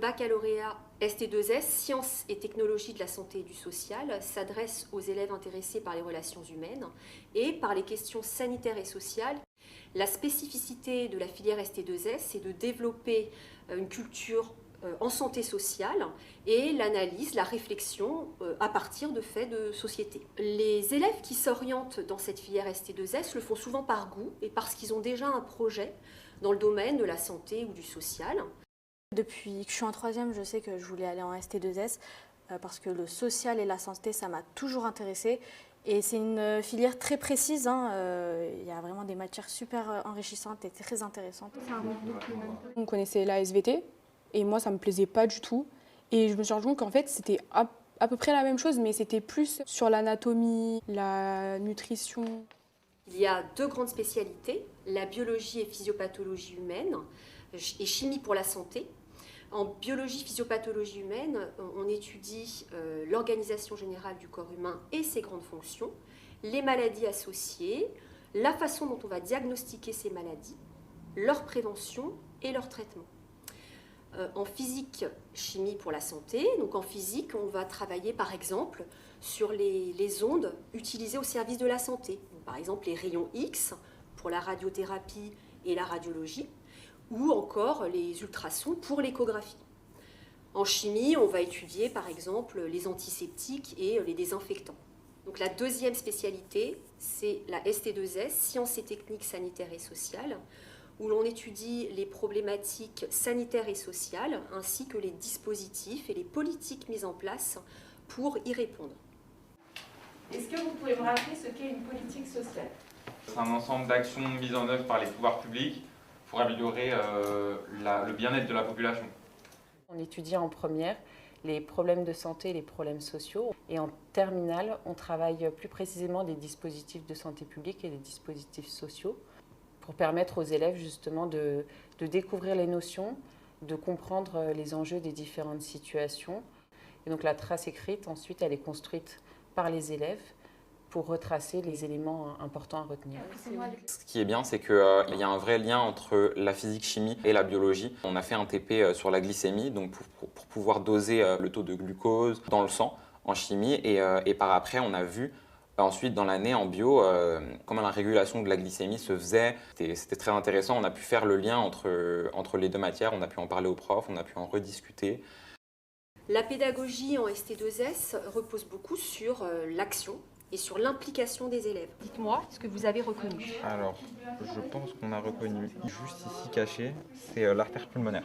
baccalauréat ST2S, Sciences et technologies de la santé et du social, s'adresse aux élèves intéressés par les relations humaines et par les questions sanitaires et sociales. La spécificité de la filière ST2S, c'est de développer une culture en santé sociale et l'analyse, la réflexion à partir de faits de société. Les élèves qui s'orientent dans cette filière ST2S le font souvent par goût et parce qu'ils ont déjà un projet dans le domaine de la santé ou du social. Depuis que je suis en troisième, je sais que je voulais aller en ST2S parce que le social et la santé, ça m'a toujours intéressée. Et c'est une filière très précise, hein. Il y a vraiment des matières super enrichissantes et très intéressantes. On connaissait la SVT et moi ça me plaisait pas du tout. Et je me suis rendu compte qu'en fait c'était à peu près la même chose, mais c'était plus sur l'anatomie, la nutrition. Il y a deux grandes spécialités, la biologie et physiopathologie humaine et chimie pour la santé. En biologie, physiopathologie humaine, on étudie l'organisation générale du corps humain et ses grandes fonctions, les maladies associées, la façon dont on va diagnostiquer ces maladies, leur prévention et leur traitement. En physique, chimie pour la santé, donc en physique, on va travailler par exemple sur les ondes utilisées au service de la santé. Donc, par exemple, les rayons X pour la radiothérapie et la radiologie, ou encore les ultrasons pour l'échographie. En chimie, on va étudier par exemple les antiseptiques et les désinfectants. Donc la deuxième spécialité, c'est la ST2S, Sciences et techniques sanitaires et sociales, où l'on étudie les problématiques sanitaires et sociales, ainsi que les dispositifs et les politiques mises en place pour y répondre. Est-ce que vous pouvez me rappeler ce qu'est une politique sociale ? C'est un ensemble d'actions mises en œuvre par les pouvoirs publics pour améliorer le bien-être de la population. On étudie en première les problèmes de santé et les problèmes sociaux. Et en terminale, on travaille plus précisément des dispositifs de santé publique et des dispositifs sociaux pour permettre aux élèves justement de découvrir les notions, de comprendre les enjeux des différentes situations. Et donc la trace écrite, ensuite, elle est construite par les élèves pour retracer les éléments importants à retenir. Ce qui est bien, c'est qu'il y a un vrai lien entre la physique-chimie et la biologie. On a fait un TP sur la glycémie, donc pour pouvoir doser le taux de glucose dans le sang en chimie. Et par après, on a vu ensuite dans l'année en bio comment la régulation de la glycémie se faisait. C'était très intéressant. On a pu faire le lien entre les deux matières. On a pu en parler aux profs, on a pu en rediscuter. La pédagogie en ST2S repose beaucoup sur l'action et sur l'implication des élèves. Dites-moi ce que vous avez reconnu. Alors, je pense qu'on a reconnu, juste ici caché, c'est l'artère pulmonaire.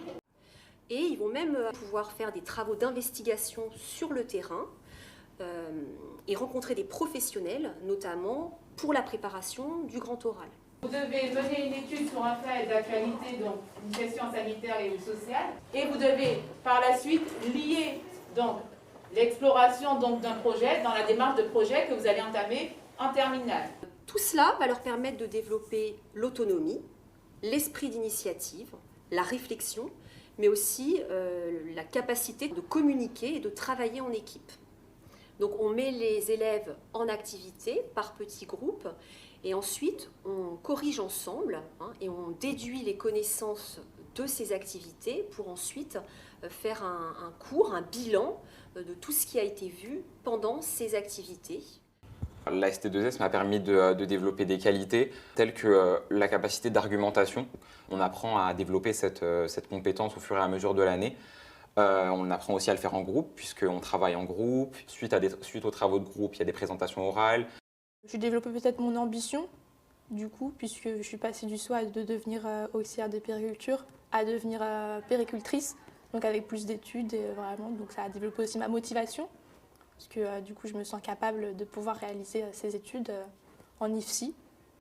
Et ils vont même pouvoir faire des travaux d'investigation sur le terrain et rencontrer des professionnels, notamment pour la préparation du grand oral. Vous devez mener une étude sur un fait d'actualité, donc une question sanitaire et sociale, et vous devez par la suite lier donc l'exploration d'un projet dans la démarche de projet que vous allez entamer en terminale. Tout cela va leur permettre de développer l'autonomie, l'esprit d'initiative, la réflexion, mais aussi la capacité de communiquer et de travailler en équipe. Donc on met les élèves en activité par petits groupes et ensuite on corrige ensemble et on déduit les connaissances de ces activités pour ensuite faire un cours, un bilan de tout ce qui a été vu pendant ces activités. La ST2S m'a permis de développer des qualités telles que la capacité d'argumentation. On apprend à développer cette compétence au fur et à mesure de l'année. On apprend aussi à le faire en groupe, puisqu'on travaille en groupe. Suite aux travaux de groupe, il y a des présentations orales. J'ai développé peut-être mon ambition, du coup, puisque je suis passée du SOA de devenir auxiliaire de périculture à devenir péricultrice, donc avec plus d'études, vraiment. Donc ça a développé aussi ma motivation, parce que du coup, je me sens capable de pouvoir réaliser ces études en IFSI.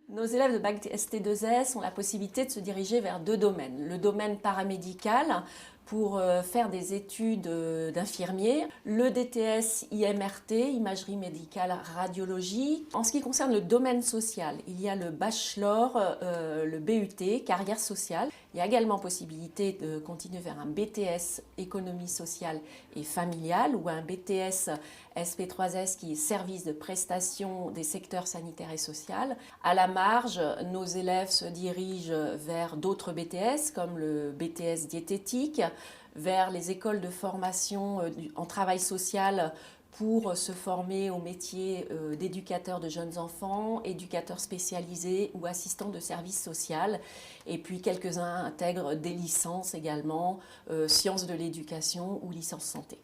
Nos élèves de bac ST2S ont la possibilité de se diriger vers deux domaines. Le domaine paramédical pour faire des études d'infirmiers, le DTS IMRT, imagerie médicale radiologie. En ce qui concerne le domaine social, il y a le bachelor, le BUT, carrière sociale. Il y a également possibilité de continuer vers un BTS économie sociale et familiale ou un BTS SP3S qui est service de prestation des secteurs sanitaires et sociaux. À la marge, nos élèves se dirigent vers d'autres BTS comme le BTS diététique, vers les écoles de formation en travail social pour se former au métier d'éducateur de jeunes enfants, éducateur spécialisé ou assistant de service social. Et puis quelques-uns intègrent des licences également, sciences de l'éducation ou licence santé.